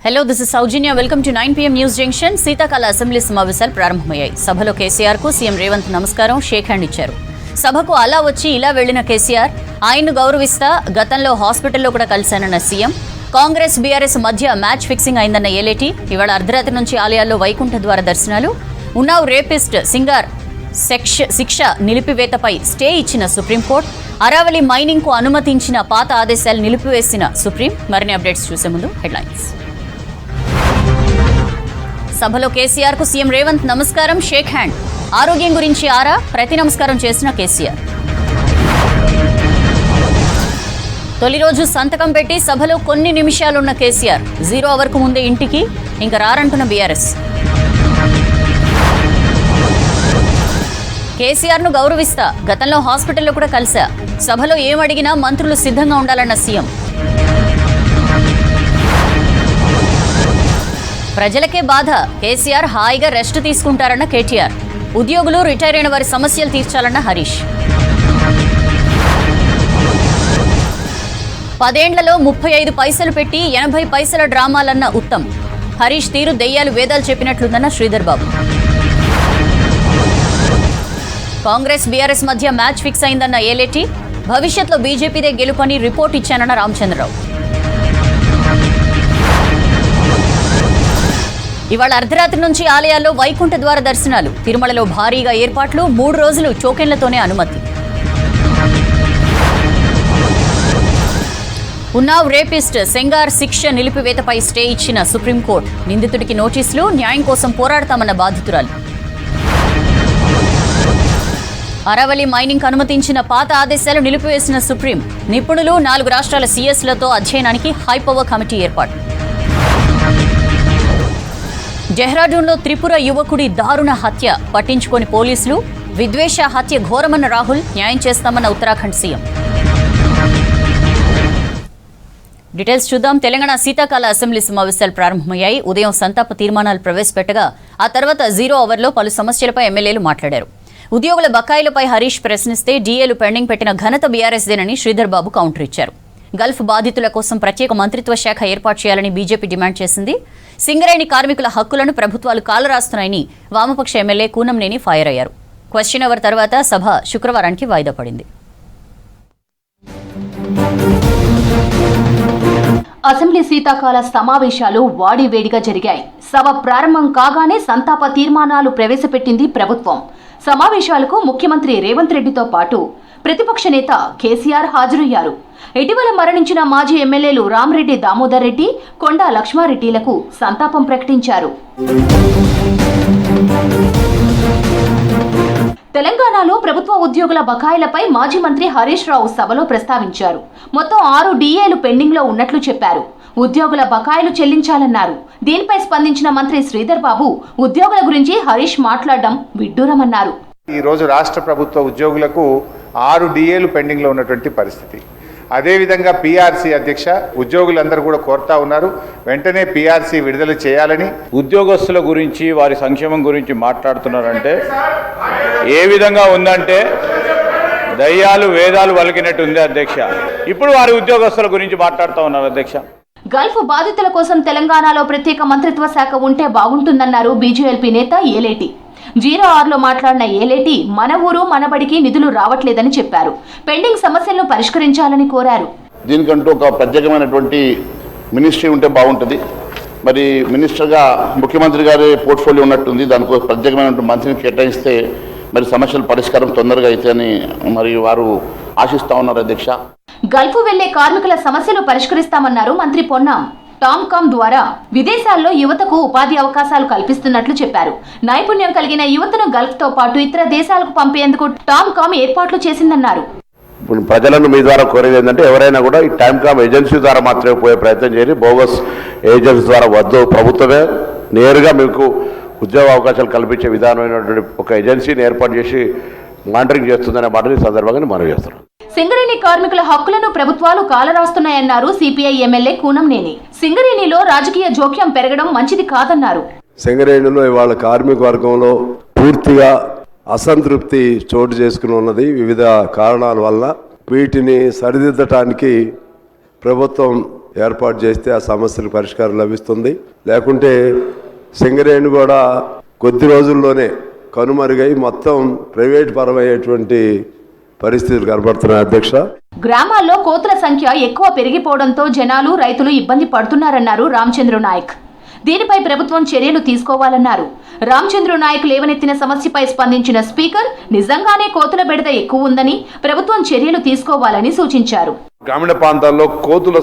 Hello, this is Soujanya. Welcome to 9 PM news junction. శీతాకాల assembly సమావేశాలు ప్రారంభమయ్యాయి. సభలో కేసీఆర్ కు సీఎం రేవంత్ నమస్కారం, షేక్ హ్యాండ్ ఇచ్చారు. సభకు అలా వచ్చి ఇలా వెళ్లిన కేసీఆర్ ఆయన్ను గౌరవిస్తా గతంలో హాస్పిటల్లో కూడా కలిశానన్న సీఎం. కాంగ్రెస్ బీఆర్ఎస్ మధ్య మ్యాచ్ ఫిక్సింగ్ అయిందన్న ఏలేటి. ఇవాళ అర్ధరాత్రి నుంచి ఆలయాల్లో వైకుంఠ ద్వార దర్శనాలు. ఉన్నావ్ రేపిస్ట్ సింగార్ శిక్ష నిలిపివేతపై స్టే ఇచ్చిన సుప్రీంకోర్టు. అరావళి మైనింగ్ కు అనుమతించిన పాత ఆదేశాలు నిలిపివేసిన సుప్రీం. మరిన్ని అప్డేట్స్ చూసే ముందు హెడ్లైన్స్. సభలో కేసీఆర్ కు సీఎం రేవంత్ నమస్కారం, షేక్ హ్యాండ్. ఆరోగ్యం గురించి ఆరా, ప్రతి నమస్కారం చేసిన కేసీఆర్. తొలి రోజు సంతకం పెట్టి సభలో కొన్ని నిమిషాలున్న కేసీఆర్ 0 అవర్కు ముందే ఇంటికి, ఇంకా రారంటున్న బీఆర్ఎస్. కేసీఆర్ ను గౌరవిస్తా గతంలో హాస్పిటల్లో కూడా కలిసా. సభలో ఏమడిగినా మంత్రులు సిద్ధంగా ఉండాలన్న సీఎం. ప్రజలకే బాధ, కేసీఆర్ హాయిగా రెస్ట్ తీసుకుంటారన్న కేటీఆర్. ఉద్యోగులు రిటైర్ అయిన వారి సమస్యలు తీర్చాలన్న హరీష్. 10 ఏళ్లలో 35 పైసలు పెట్టి 80 పైసల డ్రామాలన్న ఉత్తమ్. హరీష్ తీరు దెయ్యాలు వేదాలు చెప్పినట్లుందన్న శ్రీధర్ బాబు. కాంగ్రెస్ బీఆర్ఎస్ మధ్య మ్యాచ్ ఫిక్స్ అయిందన్న ఏలేటి. భవిష్యత్లో బీజేపీదే గెలుపని రిపోర్ట్ ఇచ్చానన్న రామచంద్రరావు. ఇవాళ అర్ధరాత్రి నుంచి ఆలయాల్లో వైకుంఠ ద్వార దర్శనాలు. తిరుమలలో భారీగా ఏర్పాట్లు. 3 రోజులు టోకెన్లతోనే అనుమతి. ఉన్నావ్ రేపిస్ట్ సింగార్ శిక్ష నిలిపివేతపై స్టే ఇచ్చిన సుప్రీంకోర్టు. నిందితుడికి నోటీసులు, న్యాయం కోసం పోరాడతామన్న బాధితురాలు. అరావళి మైనింగ్ అనుమతించిన పాత ఆదేశాలు నిలిపివేసిన సుప్రీం. నిపుణులు 4 రాష్ట్రాల సీఎస్లతో అధ్యయనానికి హైపవర్ కమిటీ ఏర్పాటు. డెహ్రాడూన్లో త్రిపుర యువకుడి దారుణ హత్య. పట్టించుకోని పోలీసులు. విద్వేష హత్య ఘోరమన్న రాహుల్. న్యాయం చేస్తామన్న ఉత్తరాఖండ్ సీఎం. డీటెయిల్స్ చూద్దాం. తెలంగాణ శీతాకాల అసెంబ్లీ సమావేశాలు ప్రారంభమయ్యాయి. ఉదయం సంతాప తీర్మానాలు ప్రవేశపెట్టగా ఆ తర్వాత 0 అవర్లో పలు సమస్యలపై ఎమ్మెల్యేలు మాట్లాడారు. ఉద్యోగుల బకాయిలపై హరీష్ ప్రశ్నిస్తే డీఏలు పెండింగ్ పెట్టిన ఘనత బీఆర్ఎస్దేనని శ్రీధర్ బాబు కౌంటర్ ఇచ్చారు. గల్ఫ్ బాధితుల కోసం ప్రత్యేక మంత్రిత్వ శాఖ ఏర్పాటు చేయాలని బీజేపీ డిమాండ్ చేసింది. సింగరేణి కార్మికుల హక్కులను ప్రభుత్వాలు కాలరాస్తున్నాయని వామపక్ష ఎమ్మెల్యే కూనంనేని ఫైర్ అయ్యారు. క్వశ్చన్ అవర్ తర్వాత సభ శుక్రవారానికి వాయిదా పడింది. అసెంబ్లీ శీతాకాల సమావేశాలు వాడివేడిగా జరిగాయి. సభ ప్రారంభం కాగానే సంతాప తీర్మానాలు ప్రవేశపెట్టింది ప్రభుత్వం. సమావేశాలకు ముఖ్యమంత్రి రేవంత్ రెడ్డితో పాటు ప్రతిపక్ష నేత కేసీఆర్ హాజరయ్యారు. ఇటీవల మరణించిన మాజీ ఎమ్మెల్యేలు రామరెడ్డి దామోదర్ రెడ్డి, కొండా లక్ష్మారెడ్డిలకు సంతాపం ప్రకటించారు. తెలంగాణలో ప్రభుత్వ ఉద్యోగుల బకాయిలపై మాజీ మంత్రి హరీష్ రావు సభలో ప్రస్తావించారు. మొత్తం 6 డీఏలు పెండింగ్ లో ఉన్నట్లు చెప్పారు. ఉద్యోగుల బకాయిలు చెల్లించాలన్నారు. దీనిపై స్పందించిన మంత్రి శ్రీధర్ బాబు ఉద్యోగుల గురించి హరీష్ మాట్లాడడం విడ్డూరమన్నారు. ఈ రోజు రాష్ట్ర ప్రభుత్వ ఉద్యోగులకు 6 డీఏలు పెండింగ్ లో ఉన్నటువంటి పరిస్థితి. అదేవిధంగా పీఆర్సీ అధ్యక్ష ఉద్యోగులందరూ కూడా కోరుతా ఉన్నారు, వెంటనే పీఆర్సీ విడుదల చేయాలని. ఉద్యోగస్తుల గురించి వారి సంక్షేమం గురించి మాట్లాడుతున్నారంటే ఏ విధంగా ఉందంటే దయ్యాలు వేదాలు వలికినట్టు ఉంది అధ్యక్ష. ఇప్పుడు వారి ఉద్యోగస్తుల గురించి మాట్లాడుతూ ఉన్నారు అధ్యక్ష. గల్ఫ్ బాధితుల కోసం తెలంగాణలో ప్రత్యేక మంత్రిత్వ శాఖ ఉంటే బాగుంటుందన్నారు బీజేఎల్పీ నేత ఏలేటి. 0 అవర్లో మాట్లాడిన ఏలేటి మన ఊరు మనబడికి నిధులు రావట్లేదని చెప్పారు. పెండింగ్ సమస్యలను పరిష్కరించాలని కోరారు. దీనికంటూ ఒక ప్రత్యేకమైనటువంటి మినిస్ట్రీ ఉంటే బాగుంటుంది. మరి మినిస్టర్గా ముఖ్యమంత్రి గారి పోర్ట్ఫోలియో ఉన్నట్టుంది. దానికి ప్రత్యేకమైనటువంటి మంత్రిని కేటాయిస్తే మరి సమస్యల పరిష్కారం తొందరగా అయితే అని మరి వారు ఆశిస్తా ఉన్నారు అధ్యక్ష. గల్ఫ్ వెళ్లే కార్మికుల సమస్యలు పరిష్కరిస్తామన్నారు మంత్రి పొన్నాం. టామ్కామ్ ద్వారా విదేశాల్లో యువతకు ఉపాధి అవకాశాలు కల్పిస్తున్నట్లు చెప్పారు. నైపుణ్యం కలిగిన యువతను గల్ఫ్ తో పాటు ఇతర దేశాలకు పంపేందుకు టామ్కామ్ ఏర్పాట్లు చేసిందన్నారు. ఇప్పుడు ప్రజలను మీ ద్వారా కోరేది ఏంటంటే ఎవరైనా కూడా ఈ టామ్కామ్ ఏజెన్సీ ద్వారా మాత్రమే పోయే ప్రయత్నం చేయాలి. బోగస్ ఏజెన్సీ ద్వారా వద్దు. ప్రభుత్వమే నేరుగా మీకు ఉద్యోగ అవకాశాలు కల్పించే విధానమైనటువంటి ఒక ఏజెన్సీని ఏర్పాటు చేసి మానిటరింగ్ చేస్తుందనే మాటని సందర్భంగా మనం చేస్తున్నాం. సింగరేణి కార్మికుల హక్కులను ప్రభుత్వాలు కాలరాస్తున్నాయన్నారు సిపిఐ ఎమ్మెల్యే కూనంనేని. సింగరేణిలో రాజకీయ జోక్యం పెరగడం మంచిది కాదన్నారు. సింగరేణిలో ఇవాళ కార్మిక వర్గంలో పూర్తిగా అసంతృప్తి చోటు చేసుకుని ఉన్నది వివిధ కారణాల వల్ల. వీటిని సరిదిద్దటానికి ప్రభుత్వం ఏర్పాటు చేస్తే ఆ సమస్యలకు పరిష్కారం లభిస్తుంది. లేకుంటే సింగరేణి కూడా కొద్ది రోజుల్లోనే కనుమరుగై మొత్తం ప్రైవేట్ పరమయ్యేటువంటి పరిస్థితులు కనబడుతున్నాయి అధ్యక్ష. గ్రామాల్లో కోతుల సంఖ్య ఎక్కువ పెరిగిపోవడంతో జనాలు, రైతులు ఇబ్బంది పడుతున్నారన్నారు రామచంద్ర నాయక్. దీనిపై ప్రభుత్వం చర్యలు తీసుకోవాలన్నారు. రామచంద్ర నాయక్ లేవనెత్తిన సమస్యపై స్పందించిన స్పీకర్ నిజంగానే కోతుల బెడద ఎక్కువ ఉందని, ప్రభుత్వం చర్యలు తీసుకోవాలని సూచించారు. గ్రామీణ ప్రాంతాల్లో కోతుల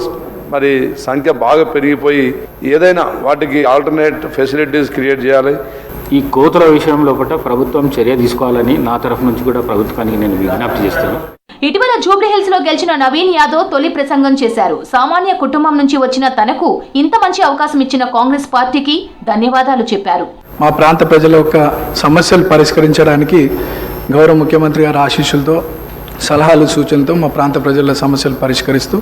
సంఖ్య బాగా పెరిగిపోయి ఏదైనా వాటికి ఆల్టర్నేట్ ఫెసిలిటీస్ క్రియేట్ చేయాలి. ఈ కోతుల విషయంలో ప్రభుత్వం చర్య తీసుకోవాలని నా తరఫు నుంచి కూడా ప్రభుత్వానికి నేను విజ్ఞప్తి చేస్తాను. ఇటీవల జూబ్లీహిల్స్ లో గెలిచిన నవీన్ యాదవ్ తొలి ప్రసంగం చేశారు. సామాన్య కుటుంబం నుంచి వచ్చిన తనకు ఇంత మంచి అవకాశం ఇచ్చిన కాంగ్రెస్ పార్టీకి ధన్యవాదాలు చెప్పారు. మా ప్రాంత ప్రజల యొక్క సమస్యలు పరిష్కరించడానికి గౌరవ ముఖ్యమంత్రి గారి ఆశీస్సులతో, సలహాలు, సూచనలతో మా ప్రాంత ప్రజల సమస్యలు పరిష్కరిస్తూ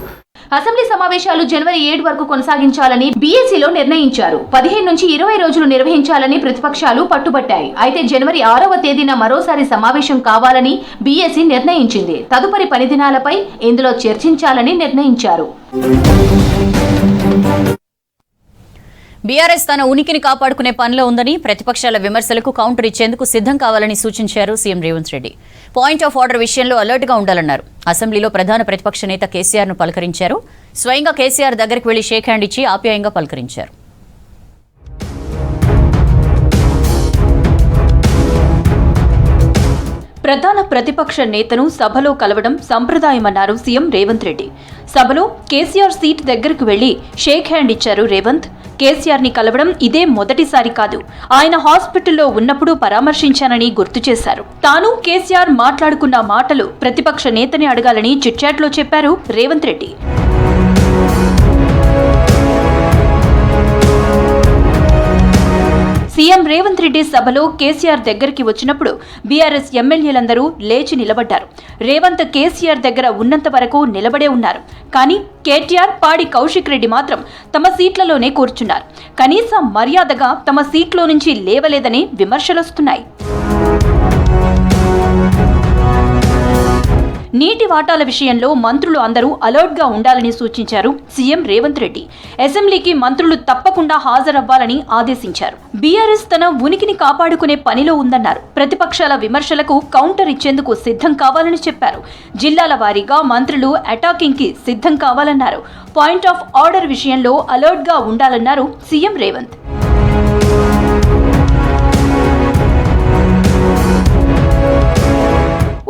అసెంబ్లీ సమావేశాలు జనవరి 7 వరకు కొనసాగించాలని బీఎస్సీలో నిర్ణయించారు. 15 నుంచి 20 రోజులు నిర్వహించాలని ప్రతిపక్షాలు పట్టుబట్టాయి. అయితే జనవరి 6వ తేదీన మరోసారి సమావేశం కావాలని బీఎస్సీ నిర్ణయించింది. తదుపరి 10 దినాలపై ఇందులో చర్చించాలని నిర్ణయించారు. బీఆర్ఎస్ తన ఉనికిని కాపాడుకునే పనిలో ఉందని, ప్రతిపక్షాల విమర్శలకు కౌంటర్ ఇచ్చేందుకు సిద్ధం కావాలని సూచించారు CM Revanth Reddy. Point of order విషయంలో అలర్ట్గా ఉండాలన్నారు. అసెంబ్లీలో ప్రధాన ప్రతిపక్ష నేత కేసీఆర్ను పలకరించారు. స్వయంగా కేసీఆర్ దగ్గరికి వెళ్లి షేక్ హ్యాండ్ ఇచ్చి ఆప్యాయంగా పలకరించారు. ప్రధాన ప్రతిపక్ష నేతను సభలో కలవడం సంప్రదాయమన్నారు సీఎం రేవంత్ రెడ్డి. సభలో కేసీఆర్ సీట్ దగ్గరకు వెళ్లి షేక్ హ్యాండ్ ఇచ్చారు రేవంత్. కేసీఆర్ని కలవడం ఇదే మొదటిసారి కాదు. ఆయన హాస్పిటల్లో ఉన్నప్పుడు పరామర్శించానని గుర్తు చేశారు. తాను కేసీఆర్ మాట్లాడుకున్న మాటలు ప్రతిపక్ష నేతని అడగాలని చిట్చాట్లో చెప్పారు రేవంత్ రెడ్డి. సీఎం రేవంత్ రెడ్డి సభలో కేసీఆర్ దగ్గరికి వచ్చినప్పుడు బీఆర్ఎస్ ఎమ్మెల్యేలందరూ లేచి నిలబడ్డారు. రేవంత్ కేసీఆర్ దగ్గర ఉన్నంత వరకు నిలబడే ఉన్నారు. కానీ కేటీఆర్, పాడి కౌశిక్ రెడ్డి మాత్రం తమ సీట్లలోనే కూర్చున్నారు. కనీసం మర్యాదగా తమ సీట్లో నుంచి లేవలేదని విమర్శలొస్తున్నాయి. నీటి వాటాల విషయంలో మంత్రులు అందరూ అలర్ట్గా ఉండాలని సూచించారు సీఎం రేవంత్ రెడ్డి. అసెంబ్లీకి మంత్రులు తప్పకుండా హాజరవ్వాలని ఆదేశించారు. బీఆర్ఎస్ తన ఉనికిని కాపాడుకునే పనిలో ఉందన్నారు. ప్రతిపక్షాల విమర్శలకు కౌంటర్ ఇచ్చేందుకు సిద్ధం కావాలని చెప్పారు. జిల్లాల వారీగా మంత్రులు అటాకింగ్ కి సిద్ధం కావాలన్నారు. పాయింట్ ఆఫ్ ఆర్డర్ విషయంలో అలర్ట్గా ఉండాలన్నారు సీఎం రేవంత్.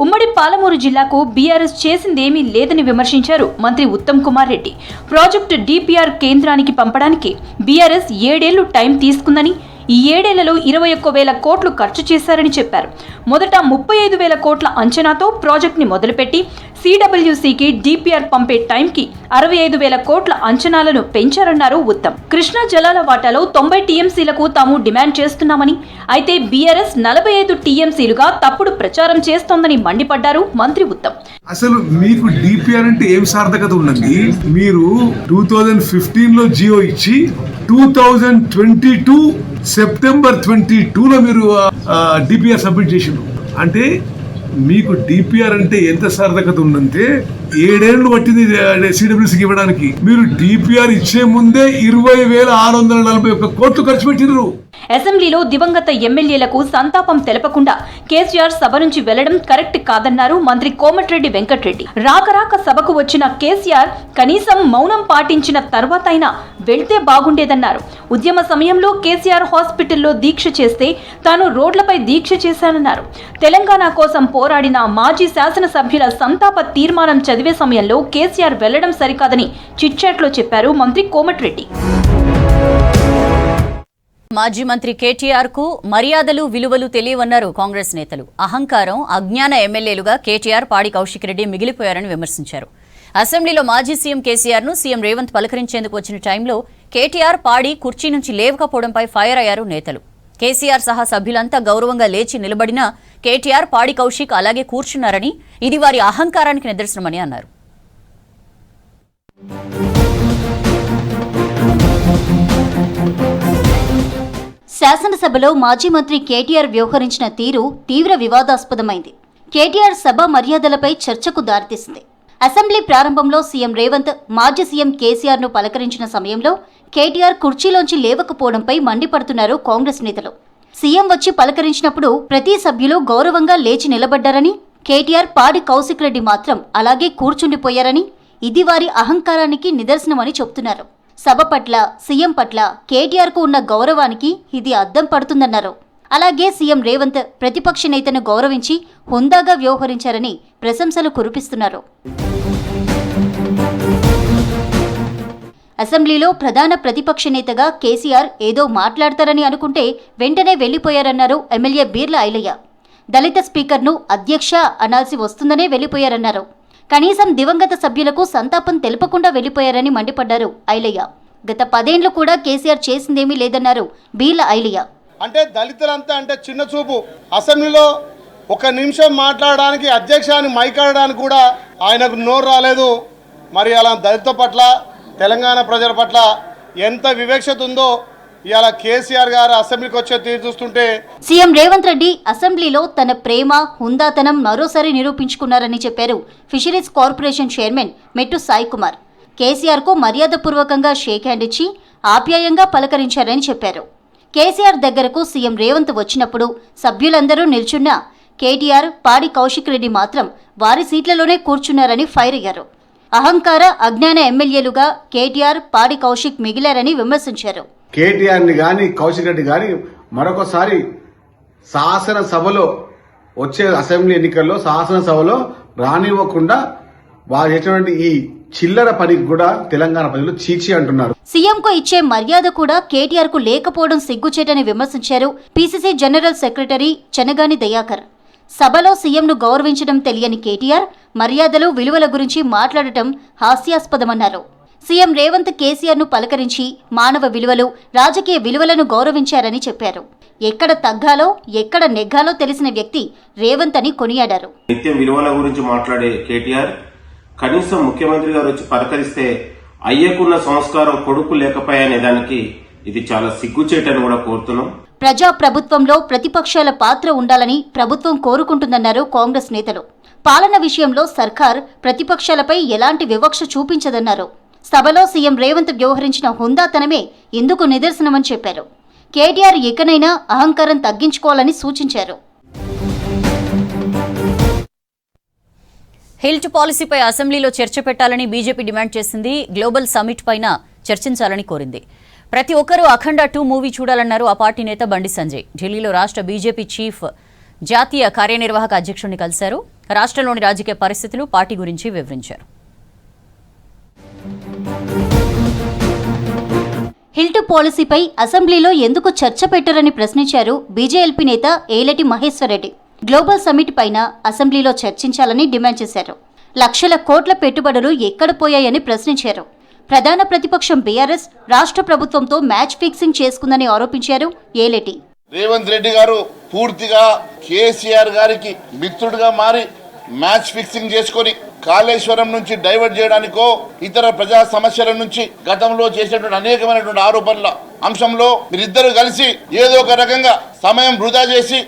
ఉమ్మడి పాలమూరు జిల్లాకు బీఆర్ఎస్ చేసిందేమీ లేదని విమర్శించారు మంత్రి ఉత్తమ్ కుమార్ రెడ్డి. ప్రాజెక్టు డీపీఆర్ కేంద్రానికి పంపడానికి బీఆర్ఎస్ 7 ఏళ్లు టైం తీసుకుందని, ఈ 7 ఏళ్లలో 21,000 కోట్లు ఖర్చు చేశారని చెప్పారు. మొదట 35,000 కోట్ల అంచనాతో ప్రాజెక్టుని మొదలుపెట్టి సిడబ్ల్యూసీకి డీపీఆర్ పంపే టైంకి 65,000 కోట్ల అంచనాలను పెంచారన్నారు ఉత్తమ్. కృష్ణా జలాల వాటాలో 90 టీఎంసీలకు తాము డిమాండ్ చేస్తున్నామని, అయితే బీఆర్ఎస్ 45 టీఎంసీలుగా తప్పుడు ప్రచారం చేస్తోందని మండిపడ్డారు మంత్రి ఉత్తమ్. అసలు మీకు డిపిఆర్ అంటే ఏం సార్థకత ఉందండి? మీరు 2015లో జియో ఇచ్చి 2022 సెప్టెంబర్ 22లో మీరు డిపిఆర్ సబ్మిట్ చేసిండ్రు. అంటే మీకు డిపిఆర్ అంటే ఎంత సార్థకత ఉందంటే 7 ఏళ్ళు పట్టింది సిడబ్ల్యూసీకి ఇవ్వడానికి. మీరు డిపిఆర్ ఇచ్చే ముందే 20,641 కోట్లు ఖర్చు పెట్టినారు. అసెంబ్లీలో దివంగత ఎమ్మెల్యేలకు సంతాపం తెలపకుండా కేసీఆర్ సభ నుంచి వెళ్లడం కరెక్ట్ కాదన్నారు మంత్రి కోమటిరెడ్డి వెంకటరెడ్డి. రాక సభకు వచ్చిన కేసీఆర్ కనీసం మౌనం పాటించిన తర్వాతైనా వెళ్తే బాగుండేదన్నారు. ఉద్యమ సమయంలో కేసీఆర్ హాస్పిటల్లో దీక్ష చేస్తే తాను రోడ్లపై దీక్ష చేశానన్నారు. తెలంగాణ కోసం పోరాడిన మాజీ శాసనసభ్యుల సంతాప తీర్మానం చదివే సమయంలో కేసీఆర్ వెళ్లడం సరికాదని చిట్చాట్లో చెప్పారు మంత్రి కోమటిరెడ్డి. మాజీ మంత్రి కేటీఆర్ కు మర్యాదలు, విలువలు తెలియవన్నారు కాంగ్రెస్ నేతలు. అహంకారం, అజ్ఞాన ఎమ్మెల్యేలుగా కేటీఆర్, పాడి కౌశిక్ రెడ్డి మిగిలిపోయారని విమర్శించారు. అసెంబ్లీలో మాజీ సీఎం కేసీఆర్ ను సీఎం రేవంత్ పలకరించేందుకు వచ్చిన టైంలో కేటీఆర్, పాడి కుర్చీ నుంచి లేవకపోవడంపై ఫైర్ అయ్యారు నేతలు. కేసీఆర్ సహా సభ్యులంతా గౌరవంగా లేచి నిలబడినా కేటీఆర్, పాడి కౌశిక్ అలాగే కూర్చున్నారని, ఇది వారి అహంకారానికి నిదర్శనమని అన్నారు. శాసనసభలో మాజీ మంత్రి కేటీఆర్ వ్యవహరించిన తీరు తీవ్ర వివాదాస్పదమైంది. కేటీఆర్ సభ మర్యాదలపై చర్చకు దారితీసింది. అసెంబ్లీ ప్రారంభంలో సీఎం రేవంత్ మాజీ సీఎం కేసీఆర్ను పలకరించిన సమయంలో కేటీఆర్ కుర్చీలోంచి లేవకపోవడంపై మండిపడుతున్నారు కాంగ్రెస్ నేతలు. సీఎం వచ్చి పలకరించినప్పుడు ప్రతి సభ్యులు గౌరవంగా లేచి నిలబడ్డారని, కేటీఆర్ పాడి కౌశిక్ రెడ్డి మాత్రం అలాగే కూర్చుండిపోయారని, ఇది వారి అహంకారానికి నిదర్శనమని చెబుతున్నారు. సభ పట్ల, సీఎం పట్ల కేటీఆర్కు ఉన్న గౌరవానికి ఇది అద్దం పడుతుందన్నారు. అలాగే సీఎం రేవంత్ ప్రతిపక్ష నేతను గౌరవించి హుందాగా వ్యవహరించారని ప్రశంసలు కురిపిస్తున్నారు. అసెంబ్లీలో ప్రధాన ప్రతిపక్ష నేతగా కేసీఆర్ ఏదో మాట్లాడతారని అనుకుంటే వెంటనే వెళ్లిపోయారన్నారు ఎమ్మెల్యే బీర్ల ఐలయ్య. దళిత స్పీకర్ను అధ్యక్ష అనాల్సి వస్తుందనే వెళ్లిపోయారన్నారు. కనీసం దివంగత సభ్యులకు సంతాపం తెలుపకుండా వెళ్లిపోయారని మండిపడ్డారు ఐలయ్య. గత 10 ఏళ్లు కూడా కేసీఆర్ చేసిందేమీ లేదన్నారు బీర్ల ఐలయ్య. అంటే దళితులంతా అంటే చిన్న చూపు. అసెంబ్లీలో 1 నిమిషం మాట్లాడడానికి, అధ్యక్ష అని మైకాడడానికి కూడా ఆయనకు నోరు రాలేదు. మరి అలా దళిత పట్ల, తెలంగాణ ప్రజల పట్ల ఎంత వివక్షత ఉందో ఇవాళ కేసీఆర్ గారు అసెంబ్లీకి వచ్చే తీరు చూస్తుంటే. సీఎం రేవంత్ రెడ్డి అసెంబ్లీలో తన ప్రేమ, హుందాతనం మరోసారి నిరూపించుకున్నారని చెప్పారు ఫిషరీస్ కార్పొరేషన్ చైర్మన్ మెట్టు సాయి కుమార్. కేసీఆర్కు మర్యాదపూర్వకంగా షేక్ హ్యాండ్ ఇచ్చి ఆప్యాయంగా పలకరించారని చెప్పారు. కేసీఆర్ దగ్గరకు సీఎం రేవంత్ వచ్చినప్పుడు సభ్యులందరూ నిల్చున్నా కేటీఆర్, పాడి కౌశిక్ రెడ్డి మాత్రం వారి సీట్లలోనే కూర్చున్నారని ఫైర్ అయ్యారు. అహంకార, అజ్ఞాన ఎమ్మెల్యేలుగా కేటీఆర్, పాడి కౌశిక్ మిగిలారని విమర్శించారు. కేటీఆర్ని కానీ, కౌశిక్ రెడ్డి కానీ మరొకసారి శాసనసభలో వచ్చే అసెంబ్లీ ఎన్నికల్లో శాసనసభలో రానివ్వకుండా వారు చేసినటువంటి ఈ చిల్లర పనికి కూడా తెలంగాణ ప్రజలు చీచి అంటున్నారు. సీఎంకు ఇచ్చే మర్యాద కూడా కేటీఆర్ కు లేకపోవడం సిగ్గుచేటని విమర్శించారు PCC general secretary Chenagani Dayakar. సభలో సీఎంను గౌరవించడం తెలియని కేటీఆర్ మర్యాదలు, విలువల గురించి మాట్లాడటం హాస్యాస్పదమన్నారు. సీఎం రేవంత్ కేసీఆర్ను పలకరించి మానవ విలువలు, రాజకీయ విలువలను గౌరవించారని చెప్పారు. ఎక్కడ తగ్గాలో, ఎక్కడ నెగ్గాలో తెలిసిన వ్యక్తి రేవంత్ అని కొనియాడారు. నిత్యం విలువల గురించి మాట్లాడే కేటీఆర్ కనీసం ముఖ్యమంత్రి గారు వచ్చి పలకరిస్తే అయ్యకున్న సంస్కారం కొడుకు లేకపోయానే దానికి ఇది చాలా సిగ్గుచేటని కూడా కోరుతున్నాం. ప్రజా ప్రభుత్వంలో ప్రతిపక్షాల పాత్ర ఉండాలని ప్రభుత్వం కోరుకుంటుందన్నారు కాంగ్రెస్ నేతలు. పాలన విషయంలో సర్కార్ ప్రతిపక్షాలపై ఎలాంటి వివక్ష చూపించదన్నారు. సభలో సీఎం రేవంత్ వ్యవహరించిన హుందాతనమే ఇందుకు నిదర్శనమని చెప్పారు. కేటీఆర్ ఇకనైనా అహంకారం తగ్గించుకోవాలని సూచించారు. హిల్ట్ పాలసీపై అసెంబ్లీలో చర్చ పెట్టాలని బీజేపీ డిమాండ్ చేసింది. గ్లోబల్ సమిట్ పైన చర్చించాలని కోరింది. ప్రతి ఒక్కరూ అఖండ 2 మూవీ చూడాలన్నారు ఆ పార్టీ నేత బండి సంజయ్. ఢిల్లీలో రాష్ట్ర బీజేపీ చీఫ్ జాతీయ కార్యనిర్వాహక అధ్యక్షుడిని కలిశారు. రాష్ట్రంలోని రాజకీయ పరిస్థితులు, పార్టీ గురించి వివరించారు. హిల్ట్ పాలసీపై అసెంబ్లీలో ఎందుకు చర్చ పెట్టరని ప్రశ్నించారు బీజేఎల్పీ నేత ఏలటి మహేశ్వర్ రెడ్డి. గ్లోబల్ సమిట్ పైన అసెంబ్లీలో చర్చించాలని డిమాండ్ చేశారు. లక్షల కోట్ల పెట్టుబడులు ఎక్కడ పోయాయని ప్రశ్నించారు. ప్రధాన ప్రతిపక్షం బీఆర్ఎస్ రాష్ట్ర ప్రభుత్వంతో మ్యాచ్ ఫిక్సింగ్ చేసుకుందని ఆరోపించారు ఏలటి. రేవంత్ రెడ్డి గారు పూర్తిగా కేసీఆర్ గారికి మిత్రుడిగా మారి మ్యాచ్ ఫిక్సింగ్ చేసుకొని కాళేశ్వరం నుంచి డైవర్ట్ చేయడానికో, ఇతర ప్రజా సమస్యల నుంచి గతంలో చేసినటువంటి అనేకమైనటువంటి ఆరోపణల అంశంలో మీరిద్దరు కలిసి ఏదో ఒక రకంగా సమయం వృధా చేసి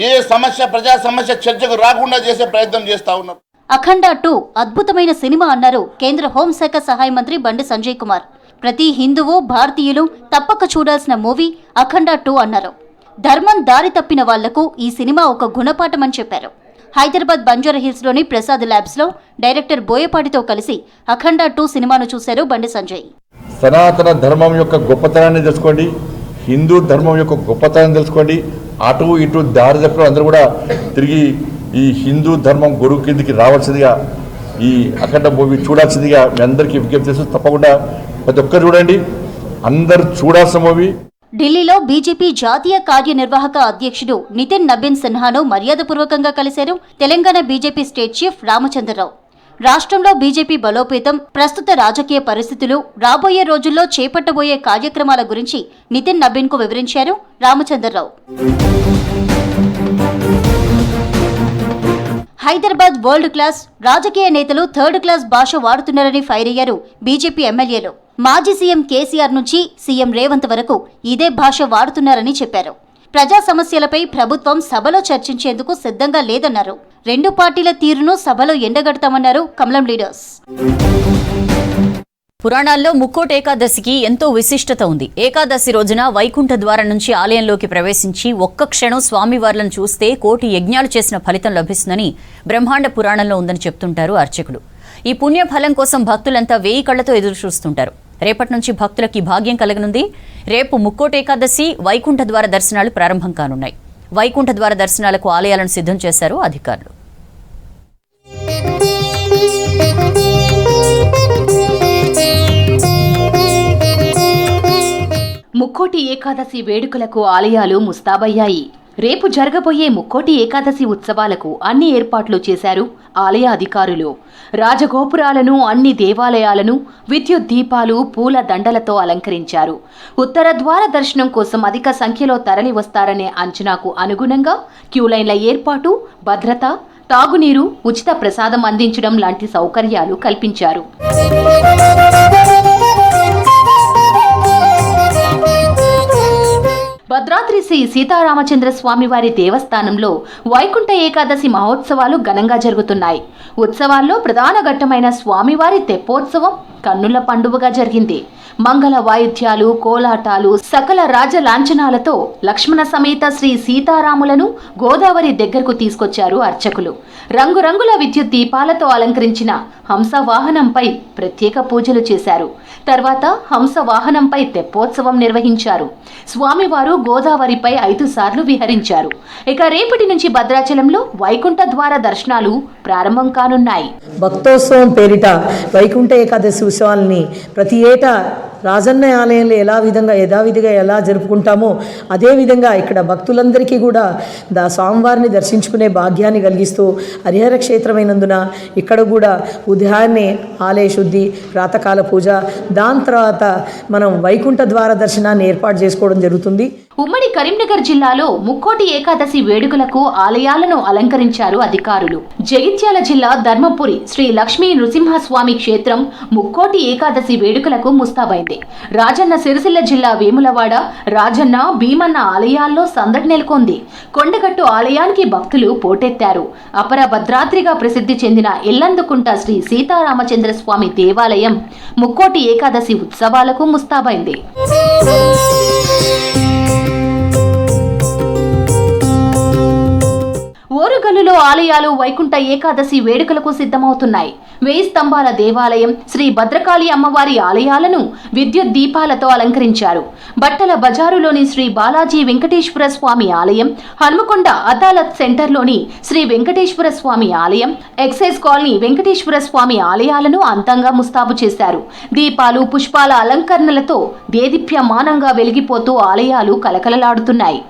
ఏ సమస్య, ప్రజా సమస్య చర్చకు రాకుండా చేసే ప్రయత్నం చేస్తా ఉన్నారు. అఖండ 2 అద్భుతమైన సినిమా అన్నారు కేంద్ర హోంశాఖ సహాయ మంత్రి బండి సంజయ్ కుమార్. ప్రతి హిందువు, భారతీయులు తప్పక చూడాల్సిన మూవీ అఖండ 2 అన్నారు. ధర్మం దారి తప్పిన వాళ్లకు ఈ సినిమా ఒక గుణపాఠమని చెప్పారు. హైదరాబాద్ బంజారాహిల్స్లోని ప్రసాద్ ల్యాబ్స్లో డైరెక్టర్ బోయపాటితో కలిసి అఖండ 2 సినిమాను చూశారు బండి సంజయ్. సనాతన ధర్మం యొక్క గొప్పతనాన్ని తెలుసుకోండి, హిందూ ధర్మం యొక్క గొప్పతనాన్ని తెలుసుకోండి. అటు ఇటు దారి తప్పిన అందరూ కూడా తిరిగి ఈ హిందూ ధర్మం గొడుగు కిందికి రావాల్సిందిగా, ఈ అఖండ మూవీ చూడాల్సిందిగా మీ అందరికీ విజ్ఞప్తి చేస్తూ తప్పకుండా ప్రతి ఒక్కరు చూడండి, అందరూ చూడాల్సిన మూవీ. ఢిల్లీలో బీజేపీ జాతీయ కార్యనిర్వాహక అధ్యక్షుడు నితిన్ నబీన్ సిన్హాను మర్యాదపూర్వకంగా కలిశారు Telangana BJP state chief Ramachandra Rao. రాష్ట్రంలో బీజేపీ బలోపేతం, ప్రస్తుత రాజకీయ పరిస్థితులు, రాబోయే రోజుల్లో చేపట్టబోయే కార్యక్రమాల గురించి నితిన్ నబీన్కు వివరించారు రామచంద్రరావు. హైదరాబాద్ వరల్డ్ క్లాస్, రాజకీయ నేతలు థర్డ్ క్లాస్ భాష వాడుతున్నారని ఫైర్ అయ్యారు బీజేపీ ఎమ్మెల్యేలు. మాజీ సీఎం కేసీఆర్ నుంచి సీఎం రేవంత్ వరకు ఇదే భాష వాడుతున్నారని చెప్పారు. ప్రజా సమస్యలపై ప్రభుత్వం సభలో చర్చించేందుకు సిద్ధంగా లేదన్నారు. రెండు పార్టీల తీరును సభలో ఎండగడతామన్నారు కమలం లీడర్స్. పురాణాల్లో ముక్కోటి ఏకాదశికి ఎంతో విశిష్టత ఉంది. ఏకాదశి రోజున వైకుంఠ ద్వారం నుంచి ఆలయంలోకి ప్రవేశించి ఒక్క క్షణం స్వామివార్లను చూస్తే కోటి యజ్ఞాలు చేసిన ఫలితం లభిస్తుందని బ్రహ్మాండ పురాణంలో ఉందని చెప్తుంటారు అర్చకులు. ఈ పుణ్యఫలం కోసం భక్తులంతా 1000 కళ్లతో ఎదురు చూస్తుంటారు. రేపటి నుంచి భక్తులకి భాగ్యం కలగనుంది. రేపు ముక్కోటి ఏకాదశి, వైకుంఠ ద్వార దర్శనాలు ప్రారంభం కానున్నాయి. వైకుంఠ ద్వార దర్శనాలకు ఆలయాలను సిద్ధం చేశారు అధికారులు. ముక్కోటి ఏకాదశి వేడుకలకు ఆలయాలు ముస్తాబయ్యాయి. రేపు జరగబోయే ముక్కోటి ఏకాదశి ఉత్సవాలకు అన్ని ఏర్పాట్లు చేశారు ఆలయ అధికారులు. రాజగోపురాలను, అన్ని దేవాలయాలను విద్యుత్ దీపాలు, పూల దండలతో అలంకరించారు. ఉత్తర ద్వార దర్శనం కోసం అధిక సంఖ్యలో తరలి వస్తారనే అంచనాకు అనుగుణంగా క్యూలైన్ల ఏర్పాటు, భద్రత, తాగునీరు, ఉచిత ప్రసాదం అందించడం లాంటి సౌకర్యాలు కల్పించారు. భద్రాద్రి శ్రీ సీతారామచంద్ర స్వామివారి దేవస్థానంలో వైకుంఠ ఏకాదశి మహోత్సవాలు ఘనంగా జరుగుతున్నాయి. ఉత్సవాల్లో ప్రధాన ఘట్టమైన స్వామివారి తెప్పోత్సవం కన్నుల పండువగా జరిగింది. మంగళ వాయిద్యాలు, కోలాటాలు, సకల రాజ లాంఛనాలతో లక్ష్మణ సమేత శ్రీ సీతారాములను గోదావరి దగ్గరకు తీసుకొచ్చారు అర్చకులు. రంగురంగుల విద్యుత్ దీపాలతో అలంకరించిన హంస వాహనంపై ప్రత్యేక పూజలు చేశారు. తర్వాత హంస వాహనంపై తెప్పోత్సవం నిర్వహించారు. స్వామివారు గోదావరిపై 5 సార్లు విహరించారు. ఇక రేపటి నుంచి భద్రాచలంలో వైకుంఠ ద్వార దర్శనాలు ప్రారంభం కానున్నాయి. భక్తోత్సవం పేరిట వైకుంఠ ఏకాదశి ఉత్సవాలని ప్రతి ఏటా రాజన్న ఆలయంలో యథావిధిగా ఎలా జరుపుకుంటామో అదేవిధంగా ఇక్కడ భక్తులందరికీ కూడా స్వామివారిని దర్శించుకునే భాగ్యాన్ని కలిగిస్తూ హరిహర క్షేత్రమైనందున ఇక్కడ కూడా ఉదయాన్నే ఆలయ శుద్ధి, ప్రాతకాల పూజ, దాని తర్వాత మనం వైకుంఠ ద్వార దర్శనాన్ని ఏర్పాటు చేసుకోవడం జరుగుతుంది. ఉమ్మడి కరీంనగర్ జిల్లాలో ముక్కోటి ఏకాదశి వేడుకలకు ఆలయాలను అలంకరించారు అధికారులు. జగిత్యాల జిల్లా ధర్మపురి శ్రీ లక్ష్మీ నృసింహస్వామి క్షేత్రం ముక్కోటి ఏకాదశి వేడుకలకు ముస్తాబైంది. రాజన్న సిరిసిల్ల జిల్లా వేములవాడ, రాజన్న, భీమన్న ఆలయాల్లో సందడి నెలకొంది. కొండగట్టు ఆలయానికి భక్తులు పోటెత్తారు. అపర భద్రాద్రిగా ప్రసిద్ధి చెందిన ఎల్లందుకుంట శ్రీ సీతారామచంద్ర స్వామి దేవాలయం ముక్కోటి ఏకాదశి ఉత్సవాలకు ముస్తాబైంది. ఓరుగల్లులో ఆలయాలు వైకుంఠ ఏకాదశి వేడుకలకు సిద్ధమవుతున్నాయి. 1000 స్తంభాల దేవాలయం, శ్రీ భద్రకాళి అమ్మవారి ఆలయాలను విద్యుత్ దీపాలతో అలంకరించారు. బట్టల బజారులోని శ్రీ బాలాజీ వెంకటేశ్వర స్వామి ఆలయం, హన్మకొండ అదాలత్ సెంటర్లోని శ్రీ వెంకటేశ్వర స్వామి ఆలయం, ఎక్సైజ్ కాలనీ వెంకటేశ్వర స్వామి ఆలయాలను అందంగా ముస్తాబు చేశారు. దీపాలు, పుష్పాల అలంకరణలతో దేదీప్యమానంగా వెలిగిపోతూ ఆలయాలు కలకలలాడుతున్నాయి.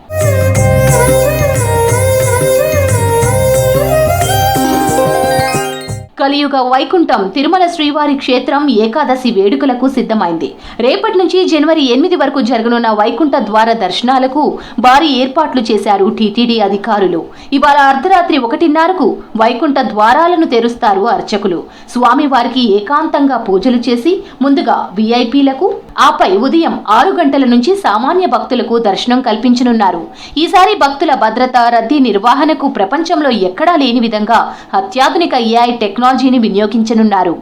కలియుగ వైకుంఠం తిరుమల శ్రీవారి క్షేత్రం ఏకాదశి వేడుకలకు సిద్ధమైంది. రేపటి నుంచి జనవరి 8 వరకు జరగనున్న వైకుంఠ ద్వార దర్శనాలకు భారీ ఏర్పాట్లు చేశారు టీటీడీ అధికారులు. ఇవాళ అర్ధరాత్రి 1:30కు వైకుంఠ ద్వారాలను తెరుస్తారు అర్చకులు. స్వామివారికి ఏకాంతంగా పూజలు చేసి ముందుగా వీఐపీలకు, ఆపై ఉదయం 6 గంటల నుంచి సామాన్య భక్తులకు దర్శనం కల్పించనున్నారు. ఈసారి భక్తుల భద్రత, రద్దీ నిర్వహణకు ప్రపంచంలో ఎక్కడా లేని విధంగా అత్యాధునిక ఏఐ టెక్నాలజీని వినియోగించనున్నారు.